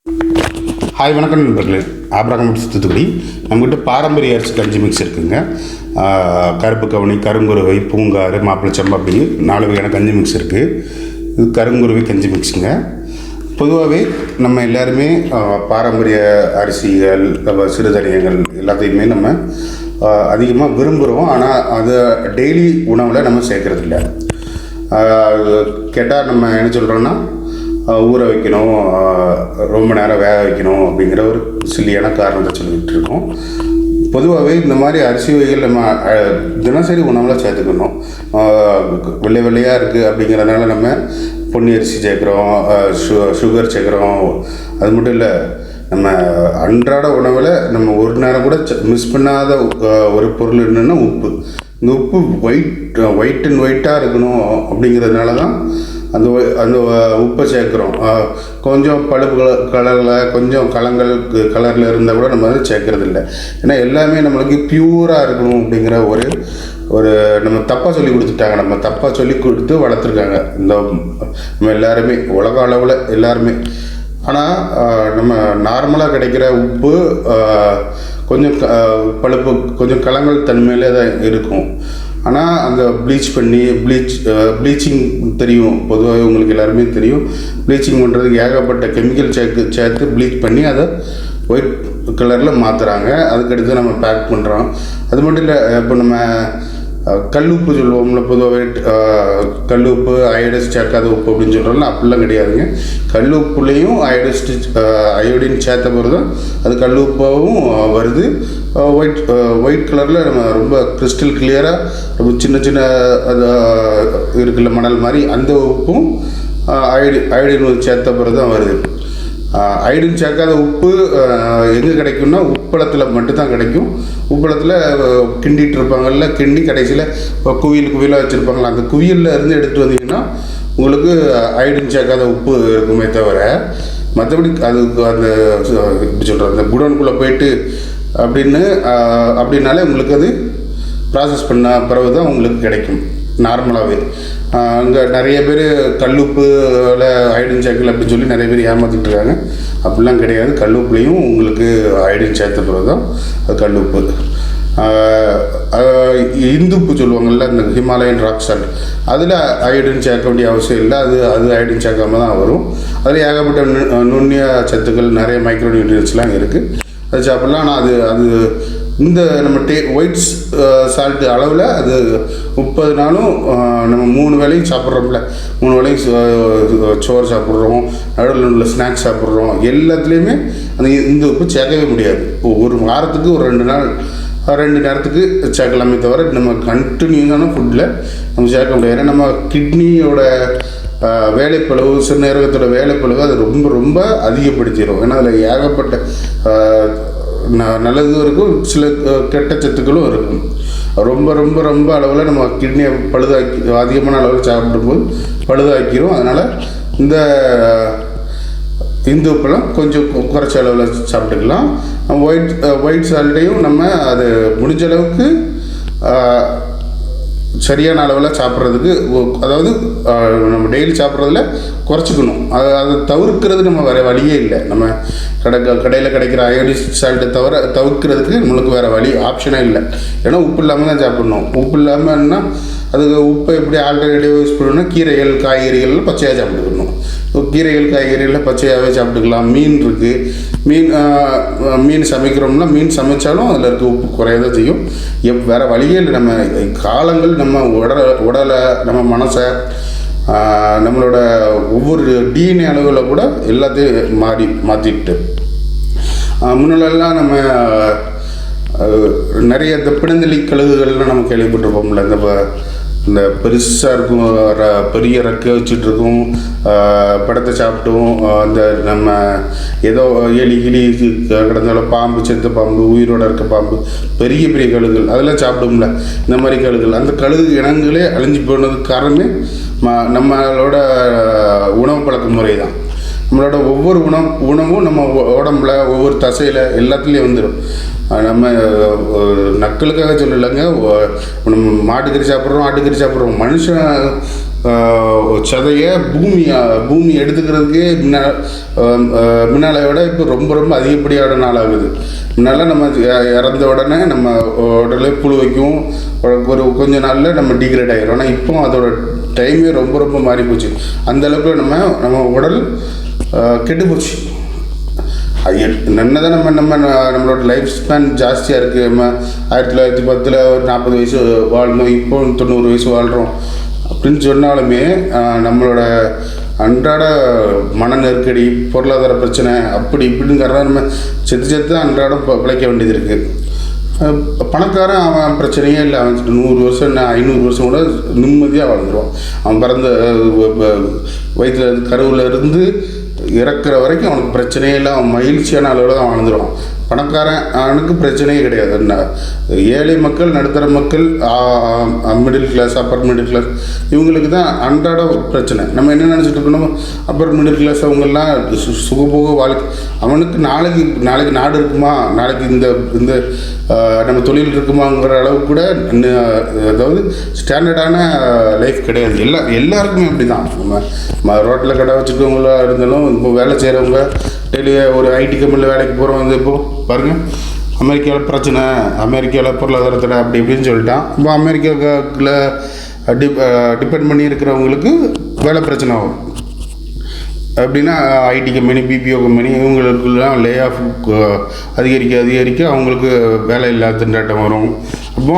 Hi வணக்கம் நண்பர்களே. Abraham Thoothukudi. நம்மக்கிட்ட பாரம்பரிய அரிசி கஞ்சி மிக்ஸ் இருக்குங்க. கருப்பு கவுனி, கருங்குருவை, பூங்காறு, மாப்பிளச்சம்பா அப்படி 4 வகையான கஞ்சி மிக்ஸ் இருக்குது. இது கருங்குருவை கஞ்சி மிக்ஸுங்க. பொதுவாகவே நம்ம எல்லாருமே பாரம்பரிய அரிசிகள், சிறுதானியங்கள் எல்லாத்தையுமே நம்ம அதிகமாக விரும்புகிறோம். ஆனால் அதை டெய்லி உணவில் நம்ம சேர்க்குறதில்ல. கேட்டால் நம்ம என்ன சொல்கிறோன்னா, ஊற வைக்கணும், ரொம்ப நேரம் வேக வைக்கணும் அப்படிங்கிற ஒரு சில்லியான காரணத்தை சொல்லிகிட்டு இருக்கோம். பொதுவாகவே இந்த மாதிரி அரிசி வகைகள் நம்ம தினசரி உணவில் சேர்த்துக்கணும். வெள்ளை வெள்ளையாக இருக்குது அப்படிங்கிறதுனால நம்ம பொன்னி அரிசி சேர்க்குறோம், சுகர் சேர்க்குறோம். அது மட்டும் இல்லை, நம்ம அன்றாட உணவில் நம்ம ஒரு நேரம் கூட மிஸ் பண்ணாத ஒரு பொருள் என்னென்னா உப்பு. இந்த உப்பு ஒயிட் அண்ட் ஒயிட்டாக இருக்கணும் அப்படிங்கிறதுனால தான் அந்த உப்பை சேர்க்குறோம். கொஞ்சம் பழுப்பு கலரில், கொஞ்சம் கலரில் இருந்தால் கூட நம்ம அதை சேர்க்கறது இல்லை. ஏன்னா எல்லாமே நம்மளுக்கு பியூராக இருக்கணும் அப்படிங்கிற ஒரு நம்ம தப்பாக சொல்லி கொடுத்துட்டாங்க. நம்ம தப்பாக சொல்லி கொடுத்து வளர்த்துருக்காங்க நம்ம எல்லாருமே, உலக அளவில் எல்லாருமே. ஆனால் நம்ம நார்மலாக கிடைக்கிற உப்பு கொஞ்சம் பழுப்பு, கொஞ்சம் கலங்கள் தன்மையிலே தான் இருக்கும். ஆனால் அந்த ப்ளீச்சிங் தெரியும், பொதுவாக உங்களுக்கு எல்லாருமே தெரியும். ப்ளீச்சிங் பண்ணுறதுக்கு ஏகப்பட்ட கெமிக்கல் சேர்த்து ப்ளீச் பண்ணி அதை ஒயிட் கலரில் மாற்றுறாங்க. அதுக்கடுத்து நம்ம பேக் பண்ணுறோம். அது மட்டும் இல்லை, இப்போ நம்ம கல்லுப்பு சொல்லுவோம்ல, பொதுவாகவே கல்லுப்பு அயோடைஸ் சேர்க்காத உப்பு அப்படின்னு சொல்கிறோம்ல, அப்படிலாம் கிடையாதுங்க. கல்லுப்புலேயும் அயோடின் சேர்த்த பிறகு தான் அது கல்லுப்பாகவும் வருது. ஒயிட் கலரில் நம்ம ரொம்ப கிறிஸ்டல் கிளியராக ரொம்ப சின்ன சின்ன அது இருக்குல்ல, மணல் மாதிரி, அந்த உப்பும் அயோடின் சேர்த்த பிறகு தான் வருது. அயோடின் சேர்க்காத உப்பு எங்கே கிடைக்கும்னா உப்பளத்தில் மட்டும்தான் கிடைக்கும். உப்பளத்தில் கிண்டிகிட்டு இருப்பாங்கல்ல, கிண்டி கடைசியில் குவியலாக வச்சுருப்பாங்களா, அந்த குவியலில் இருந்து எடுத்துகிட்டு வந்தீங்கன்னா உங்களுக்கு அயோடின் சேர்க்காத உப்பு இருக்குமே தவிர, மற்றபடி அதுக்கு அந்த எப்படி சொல்கிறது, அந்த குடோனுக்குள்ளே போயிட்டு அப்படின்னாலே உங்களுக்கு அது ப்ராசஸ் பண்ண பிறகு தான் உங்களுக்கு கிடைக்கும் நார்மலாகவே. அங்கே நிறைய பேர் கல்லுப்பில் அயோடின் சேர்க்கல அப்படின்னு சொல்லி நிறைய பேர் ஏமாற்றிட்டு இருக்காங்க. அப்படிலாம் கிடையாது. கல்லுப்புலேயும் உங்களுக்கு அயோடின் சேர்த்த பிறகு தான் அது கல்லுப்பு. இந்துப்பு சொல்லுவாங்கள்ல, இந்த ஹிமாலயன் ராக் சால்ட், அதில் அயோடின் சேர்க்க வேண்டிய அவசியம் இல்லை. அது அயோடின் சேர்க்காம தான் வரும். அதில் ஏகப்பட்ட நுண்ணிய சத்துக்கள், நிறைய மைக்ரோ நியூட்ரியன்ஸ்லாம் இருக்குது. அது சாப்பிட்லாம். ஆனால் அது இந்த நம்ம ஒயிட் சால்ட்டு அளவில் அது 30 நாளும் நம்ம 3 வேளையும் சாப்பிட்றோம்ல, 3 வேளையும் சோறு சாப்பிட்றோம், நடுவில் ஸ்நாக்ஸ் சாப்பிட்றோம், எல்லாத்துலேயுமே அந்த இந்த உப்பு சேர்க்கவே முடியாது. ஒரு வாரத்துக்கு ஒரு 2 நேரத்துக்கு சேர்க்கலாமே தவிர நம்ம கண்டினியூஸான ஃபுட்டில் நம்ம சேர்க்க முடியாது. ஏன்னா நம்ம கிட்னியோட வேலைப்பளவு, சிறுநீரகத்தோட வேலைப்பளவு அது ரொம்ப ரொம்ப அதிகப்படுத்திடும். ஏன்னா அதில் ஏகப்பட்ட நல்லதும் இருக்கும், சில கெட்ட சத்துக்களும் இருக்கும். ரொம்ப ரொம்ப ரொம்ப அளவில் நம்ம கிட்னியை அதிகமான அளவில் சாப்பிடும்போது பழுதாக்கிடும். அதனால் இந்த உப்பெல்லாம் கொஞ்சம் குறைச்ச அளவில் சாப்பிட்டுக்கலாம். ஒயிட் சால்ட்டையும் நம்ம அது முடிஞ்ச அளவுக்கு சரியான அளவில் சாப்பிட்றதுக்கு, அதாவது நம்ம டெய்லி சாப்பிட்றதுல குறைச்சிக்கணும். அதை தவிர்க்கிறது நம்ம வேறு வழியே இல்லை. நம்ம கடையில் கிடைக்கிற அயோடின் சால்ட்டை தவிர்க்கிறதுக்கு நம்மளுக்கு வேறு ஆப்ஷனே இல்லை. ஏன்னா உப்பு இல்லாமல் தான் சாப்பிட்ணும். உப்பு இல்லாமல்னா அதுக்கு உப்பை எப்படி ஆல்டர்னேட்டிவாக யூஸ் பண்ணணும்னா, கீரைகள், காய்கறிகள் பச்சையாக சாப்பிட்டுக்கணும். கீரைகள், காய்கறிகளில் பச்சையாகவே சாப்பிட்டுக்கலாம். மீன் இருக்குது, மீன் சமைக்கிறோம்னா மீன் சமைச்சாலும் அதில் இருக்க உப்பு குறைய தான் செய்யும். வேறு வழியே இல்லை. நம்ம காலங்கள் நம்ம உடலை, நம்ம மனசை, நம்மளோட ஒவ்வொரு டிஎன்ஏ அளவில் கூட எல்லாத்தையும் மாற்றிக்கிட்டு, முன்னாலெல்லாம் நம்ம நிறைய இந்த பிணந்தளி கழுகுகள்லாம் நம்ம கேள்விப்பட்டிருப்போம்ல. இந்த பெருசாக இருக்கும், பெரிய ரெக்கை வச்சுட்ருக்கும், படத்தை சாப்பிட்டும், அந்த நம்ம ஏதோ எலி கிடந்தாலும் பாம்பு, செத்த பாம்பு, உயிரோடு இருக்க பாம்பு, பெரிய பெரிய கழுகுகள் அதெல்லாம் சாப்பிடும்ல. இந்த மாதிரி கழுகுகள், அந்த கழுகு இனங்களே அழிஞ்சு போனதுக்கு காரணமே நம்மளோட உணவு பழக்க முறை தான். நம்மளோட ஒவ்வொரு உணவும் நம்ம உடம்புல, ஒவ்வொரு தசையில் எல்லாத்துலேயும் வந்துடும். நம்ம நக்களுக்காக சொல்லலைங்க. நம்ம மாட்டுக்கறி சாப்பிட்றோம், ஆட்டுக்கறி சாப்பிட்றோம். மனுஷன் சதையை பூமி எடுத்துக்கிறதுக்கே முன்னால விட இப்போ ரொம்ப ரொம்ப அதிகப்படியான நாள் ஆகுது. முன்னால் நம்ம இறந்த உடனே நம்ம உடலே புழு வைக்கும், ஒரு கொஞ்ச நாளில் நம்ம டிகிரேட் ஆகிடும். ஆனால் இப்போ அதோட டைமே ரொம்ப ரொம்ப மாறி போச்சு. அந்தளவுக்கு நம்ம உடல் கெட்டு போச்சு. நன்னதான் நம்மளோட லைஃப் ஸ்பேன் ஜாஸ்தியாக இருக்குது. நம்ம 1910 ஒரு 40 வயசு வாழ்ந்தோம், இப்போ 90 வயசு வாழ்கிறோம் அப்படின்னு சொன்னாலுமே நம்மளோட அன்றாட மன நெருக்கடி, பொருளாதார பிரச்சனை அப்படி இப்படிங்கிறத நம்ம செத்து அன்றாடம் பிழைக்க வேண்டியது இருக்குது. பணக்காரன் அவன் பிரச்சனையே இல்லை, அவன் 100 வருஷம் என்ன 500 வருஷம் கூட நிம்மதியாக வாழ்ந்துருவான். அவன் பிறந்த வயிற்றில் கருவில் இருந்து இறக்குற வரைக்கும் அவனுக்கு பிரச்சனையே இல்லை, அவன் மகிழ்ச்சியான அளவில் தான் வாழ்ந்துருவான். பணக்காரன் அவனுக்கு பிரச்சனையே கிடையாது. ஏழை மக்கள், நடுத்தர மக்கள், middle class, upper middle class இவங்களுக்கு தான் அன்றாட பிரச்சனை. நம்ம என்ன நினச்சிட்டு இருக்கணும், அப்பர் மிடில் கிளாஸ் அவங்கெல்லாம் சுகபோக வாழ்க்கை. அவனுக்கு நாளைக்கு நாடு இருக்குமா, நாளைக்கு இந்த நம்ம தொழில் இருக்குமாங்கிற அளவுக்கு கூட அதாவது ஸ்டாண்டர்டான லைஃப் கிடையாது. எல்லாருக்குமே அப்படி தான். நம்ம ரோட்டில் கடை வச்சுருக்கவங்களா இருந்தாலும், இப்போ வேலை செய்கிறவங்க, டெய்லி ஒரு ஐடி கம்பெனியில் வேலைக்கு போகிறவங்க, இப்போது பாருங்கள் அமெரிக்காவில் பிரச்சனை, அமெரிக்காவில் பொருளாதாரத்தில் அப்படி இப்படின்னு சொல்லிட்டான். இப்போ அமெரிக்காவில் டிபெண்ட் பண்ணி இருக்கிறவங்களுக்கு வேலை பிரச்சனை ஆகும். அப்படின்னா ஐடி கம்பெனி, பிபிஓ கம்பெனி இவங்களுக்குலாம் லே ஆஃப் அதிகரிக்க அவங்களுக்கு வேலை இல்லாத திண்டாட்டம் வரும். அப்போ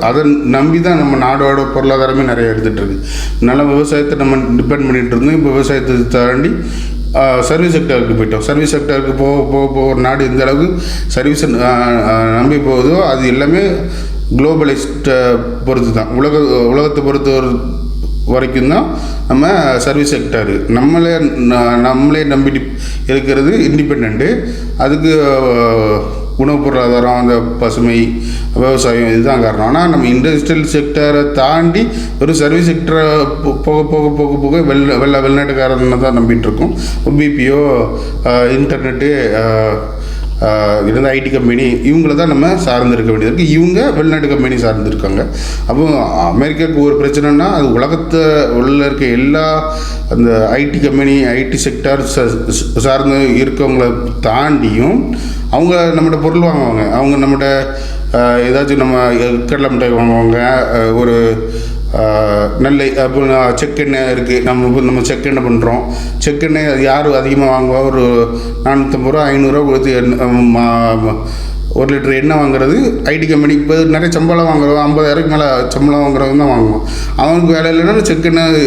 அதை நம்பி தான் நம்ம நாடோட பொருளாதாரமே நிறைய எடுத்துகிட்ருக்கு. அதனால் விவசாயத்தை நம்ம டிபெண்ட் பண்ணிகிட்டு இருந்தோம். இப்போ விவசாயத்தை தாண்டி சர்வீஸ் செக்டருக்கு போயிட்டோம். சர்வீஸ் செக்டருக்கு போக ஒரு நாடு எந்த அளவுக்கு சர்வீஸை நம்பி போகுதோ அது எல்லாமே குளோபலைஸ்டை பொறுத்து தான். உலகத்தை பொறுத்த வரைக்கும் தான் நம்ம சர்வீஸ் செக்டரு. நம்மளே நம்பி இருக்கிறது இண்டிபெண்ட்டு. அதுக்கு உணவு பொருளாதாரம், அந்த பசுமை, விவசாயம் இதுதான் காரணம். ஆனால் நம்ம இண்டஸ்ட்ரியல் செக்டரை தாண்டி ஒரு சர்வீஸ் செக்டரை போக வெளிநாட்டுக்காரனை தான் நம்பிட்டுருக்கோம். பிபிஓ, இன்டர்நெட்டு, இருந்த ஐடி கம்பெனி இவங்கள தான் நம்ம சார்ந்து இருக்க வேண்டியது இருக்குது. இவங்க வெளிநாட்டு கம்பெனி சார்ந்துருக்காங்க. அப்போ அமெரிக்காவுக்கு ஒரு பிரச்சனைனா அது உலகத்தை உள்ள இருக்க எல்லா அந்த ஐடி கம்பெனி, ஐடி செக்டார் சார்ந்து இருக்கவங்கள தாண்டியும் அவங்க நம்மகிட்ட பொருள் வாங்குவாங்க. அவங்க நம்மகிட்ட ஏதாச்சும் நம்ம கடலை மிட்டாய் வாங்குவாங்க, ஒரு நெல்லை, அப்போ செக்கெண்ணெய் இருக்குது. நம்ம செக்கெண்ணெய் பண்ணுறோம். செக்கெண்ணெய் அது யார் அதிகமாக வாங்குவா? ஒரு 450 ரூபா 500 ரூபா கொடுத்து 1 லிட்டர் எண்ணெய் வாங்குறது ஐடி கம்பெனி. இப்போ நிறைய சம்பளம் வாங்குறோம், 50,000க்கு மேலே சம்பளம் வாங்குறவங்க தான் வாங்குவோம். அவனுக்கு வேலை இல்லைன்னா செக்கெண்ணெய்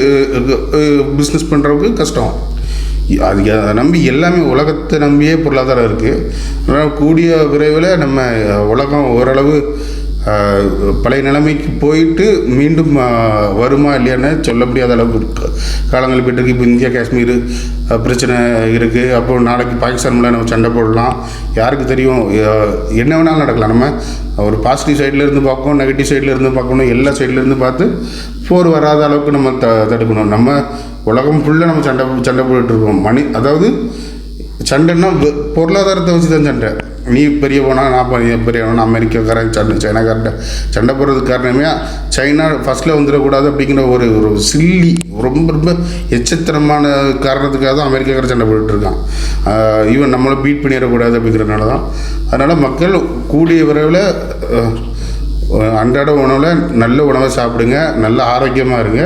பிஸ்னஸ் பண்ணுறவங்களுக்கு கஷ்டம். அதுக்கு அதை நம்பி எல்லாமே உலகத்தை நம்பியே பொருளாதாரம் இருக்குது. அதனால் கூடிய விரைவில் நம்ம உலகம் ஓரளவு பழைய நிலைமைக்கு போயிட்டு மீண்டும் வருமா இல்லையான்னு சொல்ல முடியாத அளவுக்கு காலங்கள் போய்ட்டு. இப்போ இந்தியா காஷ்மீர் பிரச்சனை இருக்குது. அப்போ நாளைக்கு பாகிஸ்தான் மேலே நம்ம சண்டை போடலாம். யாருக்கு தெரியும், என்ன வேணாலும் நடக்கலாம். நம்ம ஒரு பாசிட்டிவ் சைட்லேருந்து பார்க்கணும், நெகட்டிவ் சைட்லேருந்து பார்க்கணும், எல்லா சைட்லேருந்து பார்த்து போர் வராத அளவுக்கு நம்ம தடுக்கணும். நம்ம உலகம் ஃபுல்லாக நம்ம சண்டை போட்டுட்ருக்கோம். அதாவது சண்டைன்னா பொருளாதாரத்தை வச்சு தான் சண்டை. நீ பெரியவனா, நான் பெரியவனா, அமெரிக்காக்காரன் சைனாக்காரன் சண்டை போடுறதுக்கு காரணமே சைனா ஃபஸ்ட்டில் வந்துடக்கூடாது அப்படிங்கிற ஒரு சில்லி ரொம்ப ரொம்ப எச்சத்திரமான காரணத்துக்காக தான் அமெரிக்காக்காரன் சண்டை போட்டுட்ருக்கான். ஈவன் நம்மளை பீட் பண்ணிடக்கூடாது அப்படிங்கிறனால தான். அதனால் மக்கள் கூடிய விரைவில் அன்றாட உணவில் நல்ல உணவை சாப்பிடுங்க, நல்ல ஆரோக்கியமாக இருங்க.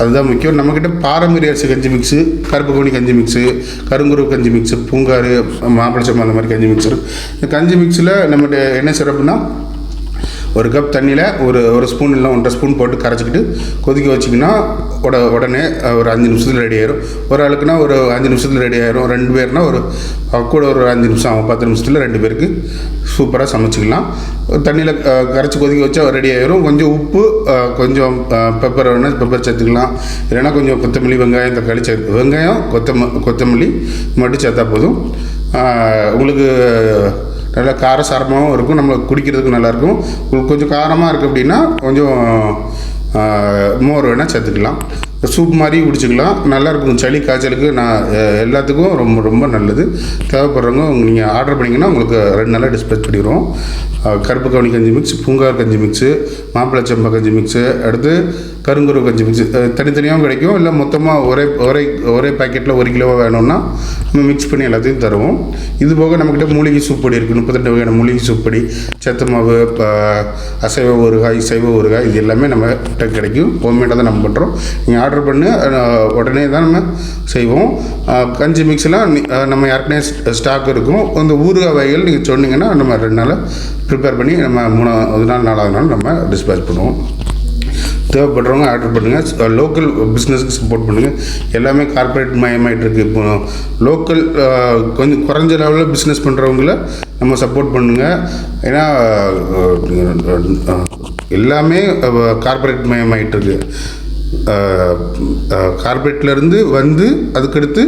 அதுதான் முக்கியம். நம்மக்கிட்ட பாரம்பரிய அரிசி கஞ்சி மிக்ஸு, கருப்பு கவுனி கஞ்சி மிக்ஸு, கருங்குருவு கஞ்சி மிக்ஸு, பூங்காறு, மாப்பிளச்சம்பா அந்த மாதிரி கஞ்சி மிக்ஸு. இந்த கஞ்சி மிக்ஸில் நம்மகிட்ட என்ன சிறப்புனா, ஒரு கப் தண்ணியில் ஒரு ஸ்பூன் இல்லை 1.5 ஸ்பூன் போட்டு கரைச்சிக்கிட்டு கொதிக்க வச்சிங்கன்னா உடனே ஒரு 5 நிமிஷத்தில் ரெடி ஆயிரும். ஒரு ஆளுக்குன்னா ஒரு 5 நிமிஷத்தில் ரெடி ஆயிரும். 2 பேர்னால் கூட ஒரு 5 நிமிஷம் ஆகும். 10 நிமிஷத்தில் 2 பேருக்கு சூப்பராக சமைச்சிக்கலாம். தண்ணியில் கரைச்சி கொதிக்க வச்சா ரெடி ஆயிரும். கொஞ்சம் உப்பு, கொஞ்சம் பெப்பர் வேணால் பெப்பர் சேர்த்துக்கலாம். இல்லைன்னா கொஞ்சம் கொத்தமல்லி, வெங்காயம், தக்காளி சேர்த்து, வெங்காயம், கொத்தமல்லி மட்டும் சேர்த்தா போதும். உங்களுக்கு நல்லா காரசாரமாகவும் இருக்கும், நம்ம குடிக்கிறதுக்கு நல்லாயிருக்கும். உங்களுக்கு கொஞ்சம் காரமாக இருக்குது அப்படின்னா கொஞ்சம் மோர் வேணால் சேர்த்துக்கலாம். சூப் மாதிரி குடிச்சிக்கலாம், நல்லாயிருக்கும். சளி காய்ச்சலுக்கு எல்லாத்துக்கும் ரொம்ப ரொம்ப நல்லது. தேவைப்படுறவங்க நீங்கள் ஆர்டர் பண்ணிங்கன்னா உங்களுக்கு 2 நாளாக டிஸ்பேச் பண்ணிடுவோம். கருப்பு கவுனி கஞ்சி மிக்ஸ், பூங்கார் கஞ்சி மிக்ஸு, மாப்பிளச்சம்பா கஞ்சி மிக்ஸு, அடுத்து கருங்குரு கஞ்சி மிக்ஸ் தனித்தனியாகவும் கிடைக்கும், இல்லை மொத்தமாக ஒரே ஒரே ஒரே பேக்கெட்டில் 1 கிலோ வேணும்னா நம்ம மிக்ஸ் பண்ணி எல்லாத்தையும் தருவோம். இது போக நம்மக்கிட்ட மூலிகை சூப்பொடி இருக்குது, 32 வகையான மூலிகை சூப்பொடி, சத்து மாவு, அசைவ ஊறுகாய், சைவ ஊறுகாய், இது எல்லாமே நம்மகிட்ட கிடைக்கும். ஹோம்மேடாக தான் நம்ம பண்ணுறோம். நீங்கள் ஆர்டர் பண்ணி உடனே தான் நம்ம செய்வோம். கஞ்சி மிக்ஸ்லாம் நம்ம ஏற்கனவே ஸ்டாக் இருக்கும். அந்த ஊறுகாய் வகைகள் நீங்கள் சொன்னீங்கன்னா நம்ம 2 நாள் ப்ரிப்பேர் பண்ணி நம்ம 3வது நாள் 4வது நாள் நம்ம டிஸ்பேச் பண்ணுவோம். தேவைப்படுறவங்க ஆர்டர் பண்ணுங்கள். லோக்கல் பிஸ்னஸுக்கு சப்போர்ட் பண்ணுங்கள். எல்லாமே கார்ப்பரேட் மயமாயிட்டு இருக்குது. இப்போ லோக்கல் கொஞ்சம் குறைஞ்ச லெவலில் பிஸ்னஸ் பண்ணுறவங்கள நம்ம சப்போர்ட் பண்ணுங்கள். ஏன்னா எல்லாமே கார்ப்பரேட் மயமாயிட்டு இருக்குது. கார்ப்பரேட்லேருந்து வந்து அதுக்கடுத்து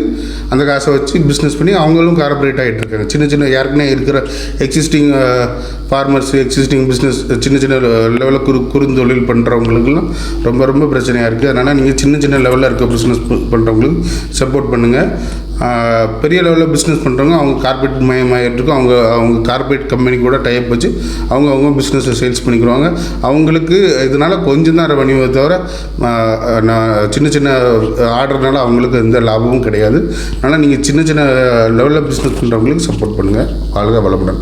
அந்த காசை வச்சு பிஸ்னஸ் பண்ணி அவங்களும் கார்ப்பரேட் ஆகிட்டு இருக்காங்க. சின்ன சின்ன ஏற்கனவே இருக்கிற எக்ஸிஸ்டிங் ஃபார்மர்ஸ், எக்ஸிஸ்டிங் பிஸ்னஸ், சின்ன சின்ன லெவலில் குறுந்தொழில் பண்ணுறவங்களுக்குலாம் ரொம்ப ரொம்ப பிரச்சனையாக இருக்குது. அதனால் நீங்கள் சின்ன சின்ன லெவலில் இருக்க பிஸ்னஸ் பண்ணுறவங்களுக்கு சப்போர்ட் பண்ணுங்கள். பெரிய லெவலில் பிஸ்னஸ் பண்ணுறவங்க அவங்க கார்ப்பரேட் மயமாகிட்டுருக்கோம். அவங்க கார்ப்பரேட் கம்பெனி கூட டைப் வச்சு அவங்க பிஸ்னஸை சேல்ஸ் பண்ணிக்கிறாங்க. அவங்களுக்கு இதனால் கொஞ்சம் தான் ரெவன்யூவை தவிர நான் சின்ன சின்ன ஆர்டர்னால அவங்களுக்கு எந்த லாபமும் கிடையாது. அதனால் நீங்கள் சின்ன சின்ன லெவலில் பிஸ்னஸ் பண்ணுறவங்களுக்கு சப்போர்ட் பண்ணுங்கள். வாழ்க வளமுடன்.